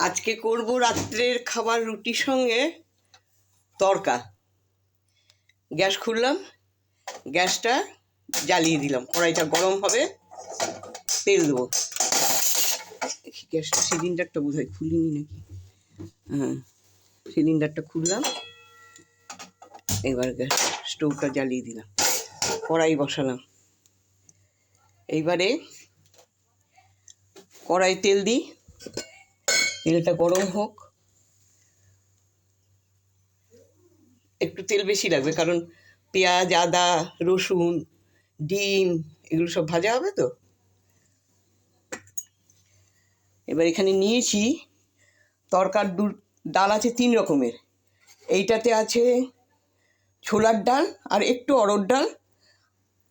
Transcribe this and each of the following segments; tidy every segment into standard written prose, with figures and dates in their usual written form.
আজকে করব রাত্রের খাবার রুটির সঙ্গে তড়কা। গ্যাস খুললাম, গ্যাসটা জ্বালিয়ে দিলাম, কড়াইটা গরম হবে, তেল দেবো। গ্যাসটা সিলিন্ডারটা বোধহয় খুলিনি নাকি, হ্যাঁ সিলিন্ডারটা খুললাম। এবার গ্যাস স্টোভটা জ্বালিয়ে দিলাম, কড়াই বসালাম। এইবারে কড়াই তেল দিই, তেলটা গরম হোক। একটু তেল বেশি লাগবে, কারণ পেঁয়াজ, আদা, রসুন, ডিম এগুলো সব ভাজা হবে তো। এবার এখানে নিয়েছি তরকার ডাল আছে 3 রকমের। এইটাতে আছে ছোলার ডাল আর একটু অড়হর ডাল,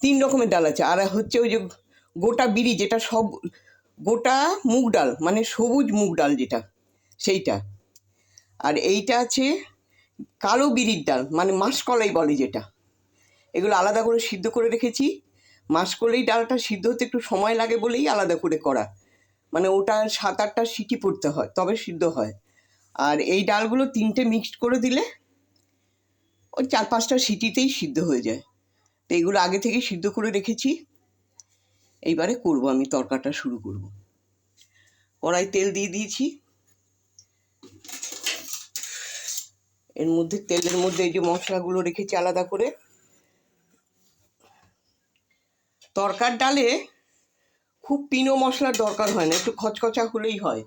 3 রকমের ডাল আছে। আর হচ্ছে ওই যে গোটা বিরি, যেটা সব গোটা মুগ ডাল, মানে সবুজ মুগ ডাল যেটা, সেইটা। আর এইটা আছে কালো বিরির ডাল, মানে মাসকলাই বলে যেটা। এগুলো আলাদা করে সিদ্ধ করে রেখেছি। মাসকলাই ডালটা সিদ্ধ হতে একটু সময় লাগে বলেই আলাদা করে করা, মানে ওটা 7-8টা সিটি পড়তে হয় তবে সিদ্ধ হয়। আর এই ডালগুলো 3টে মিক্সড করে দিলে ওই 4-5টা সিটিতেই সিদ্ধ হয়ে যায়। তো এগুলো আগে থেকে সিদ্ধ করে রেখেছি। এইবারে করব, আমি তরকাটা শুরু করব। কড়াই তেল দিয়ে দিয়েছি। এর মধ্যে তেলের মধ্যে এই যে মশলাগুলো রেখেছি আলাদা করে। তরকার ডালে খুব পিনো মশলার দরকার হয় না, একটু খচখচা হলেই হয়।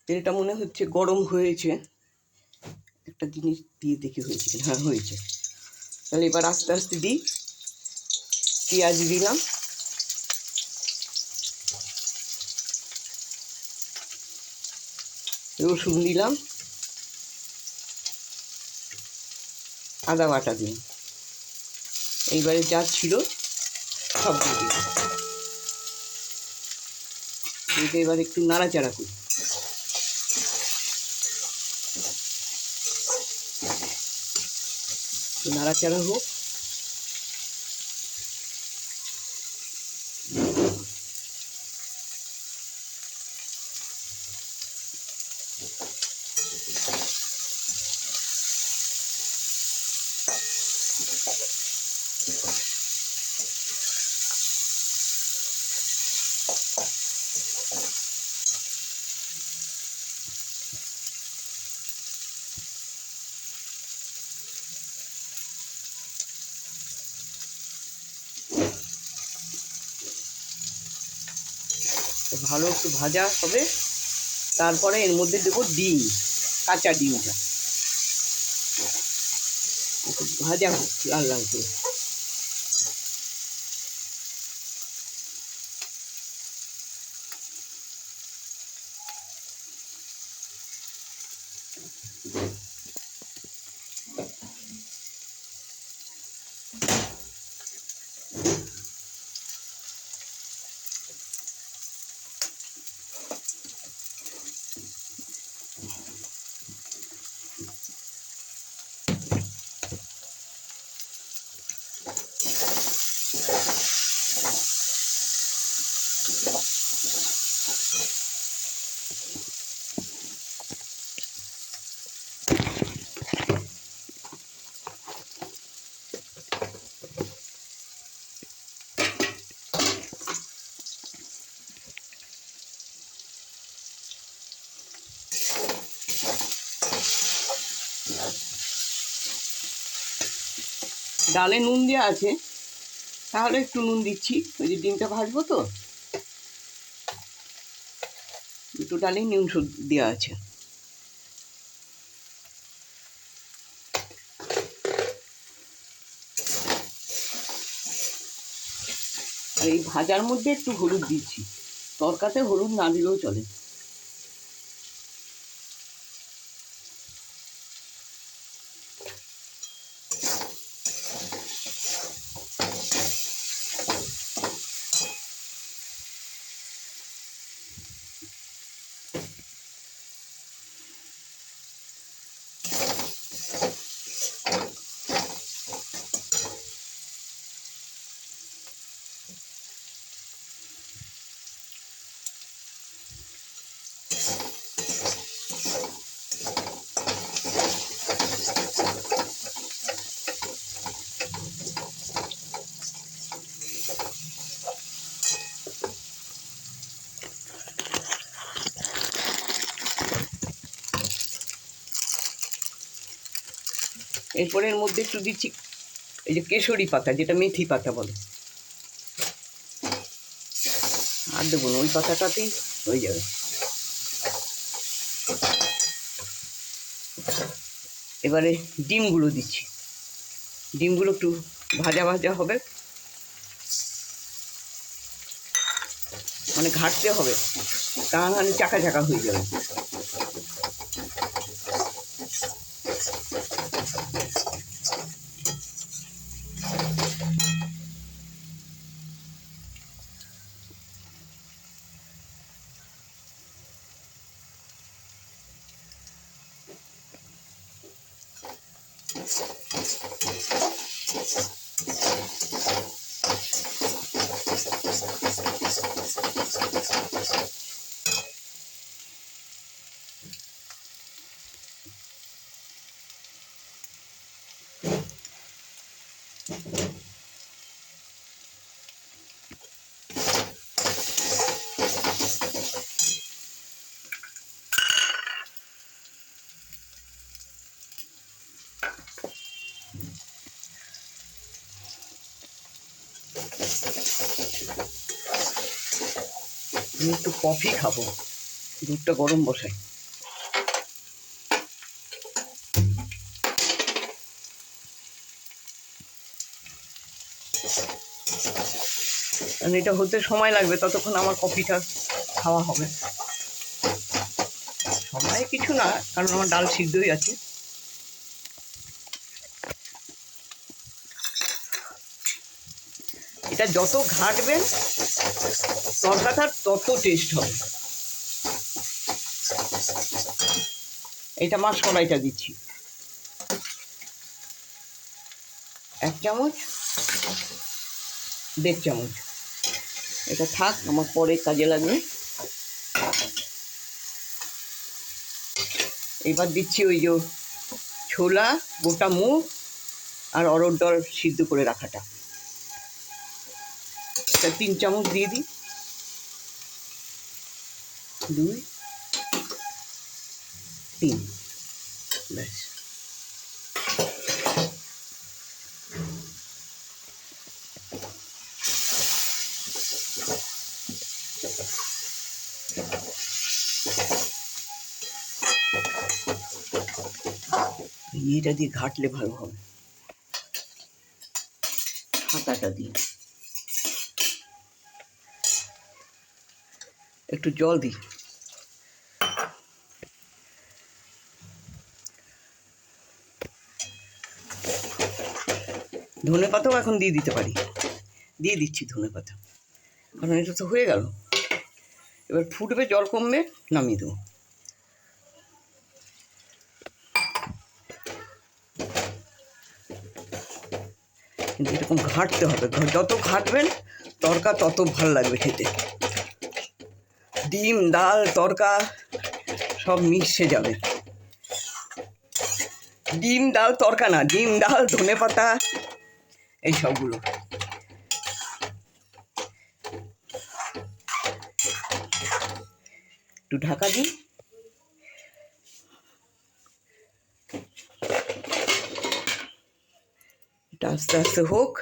তেলটা মনে হচ্ছে গরম হয়েছে, একটা জিনিস দিয়ে দেখে হয়েছে, হ্যাঁ হয়েছে। তাহলে এবার আস্তে আস্তে দিই। পেঁয়াজ দিলাম, রসুন দিলাম, আদা বাটা দিলাম। এইবারে যা ছিল সব দিয়ে দিলাম। এটা এবার একটু নাড়াচাড়া করি। নাড়াচাড়া হোক। ভালো একটু ভাজা হবে, তারপরে এর মধ্যে দেবো ডিম, কাঁচা ডিমটা একটু ভাজা হোক লাল লাল করে। ডালে নুন দেওয়া আছে, তাহলে একটু নুন দিচ্ছি, ওই যে ডিমটা ভাজবো তো, দুটো ডালেই নুন দেওয়া আছে। আর এই ভাজার মধ্যে একটু হলুদ দিচ্ছি, তরকাতে হলুদ না দিলেও চলে। এরপরে এর মধ্যে একটু দিচ্ছি এই যে কেশরি পাতা, যেটা মেথি পাতা বলে। আর দেবো না, ওই পাতাটাতেই হয়ে যাবে। এবারে ডিমগুলো দিচ্ছি। ডিমগুলো একটু ভাজা ভাজা হবে, মানে ঘাঁটতে হবে, তা নাহলে চাকা চাকা হয়ে যাবে। আমি একটু কফি খাবো, দুধটা গরম বসাই। কারণ এটা হতে সময় লাগবে, ততক্ষণ আমার কফিটা খাওয়া হবে। সময় কিছু না, কারণ আমার ডাল সিদ্ধই আছে। এটা যত ঘাঁটবেন তরকাটার তত টেস্ট হবে। এটা মাসকলাইটা দিচ্ছি 1 চামচ, 1.5 চামচ। এটা থাক, আমার পরে কাজে লাগবে। এবার দিচ্ছি ওই যে ছোলা, গোটা মুগ আর অরহর ডাল সিদ্ধ করে রাখাটা, এটা 3 চামচ দিয়ে দিই। 2, 3, ব্যাস। এটা দিয়ে ঘাটলে ভালো হবে, হাতাটা দিয়ে। একটু জল দিই। ধনে পাতাও এখন দিয়ে দিতে পারি, দিয়ে দিচ্ছি ধনে পাতা, কারণ এটা তো হয়ে গেল। এবার ফুটবে, জল কমবে, নামিয়ে দেবো। কিন্তু এরকম ঘাঁটতে হবে, যত ঘাঁটবেন তরকা তত ভাল লাগবে খেতে। ডিম, ডাল, তরকা সব মিশে যাবে। ডিম, ডাল, তরকা না, ডিম, ডাল, ধনে পাতা, এই সবগুলো। একটু ঢাকা দিই। এটা আস্তে আস্তে হোক।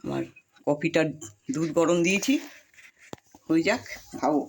আমার কফিটার দুধ গরম দিয়েছি, হয়ে যাক, খাবো।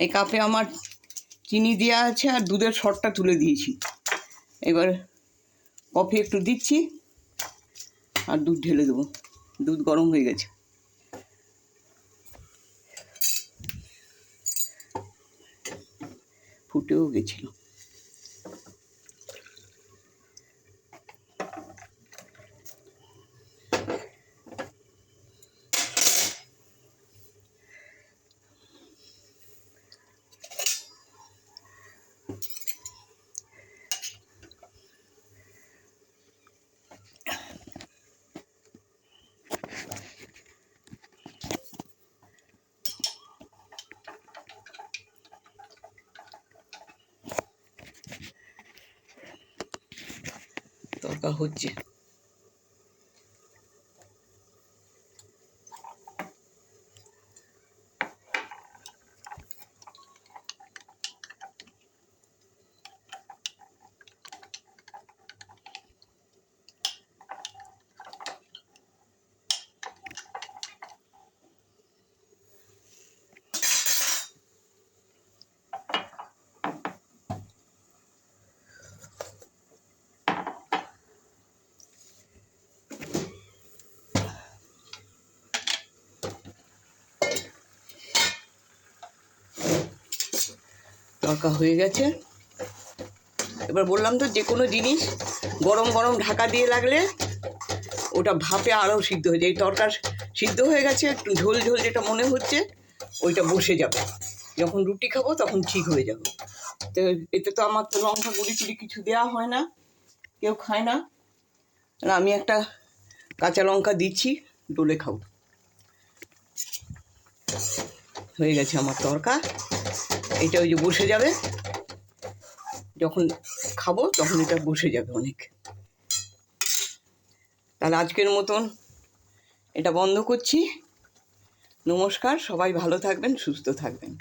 এই কাপে আমার চিনি দেওয়া আছে আর দুধের সরটা তুলে দিয়েছি। এবার কফি একটু দিচ্ছি আর দুধ ঢেলে দেবো। দুধ গরম হয়ে গেছে। ফুটেও গেছিল। তরকা হচ্ছে। তরকা হয়ে গেছে। এবার বললাম তো, যে কোনো জিনিস গরম গরম ঢাকা দিয়ে লাগলে ওটা ভাপে আরও সিদ্ধ হয়ে যায়। এই তরকার সিদ্ধ হয়ে গেছে, একটু ঝোল ঝোল যেটা মনে হচ্ছে ওইটা বসে যাবে, যখন রুটি খাবো তখন ঠিক হয়ে যাবে। তো এতে তো আমার তো লঙ্কা গুঁড়ি টুড়ি কিছু দেওয়া হয় না, কেউ খায় না। আমি একটা কাঁচা লঙ্কা দিচ্ছি, ডলে খাবো। হয়ে গেছে আমার তরকা। এটা ওই যে বসে যাবে, যখন খাবো তখন এটা বসে যাবে অনেক। তাহলে আজকের মতন এটা বন্ধ করছি। নমস্কার, সবাই ভালো থাকবেন, সুস্থ থাকবেন।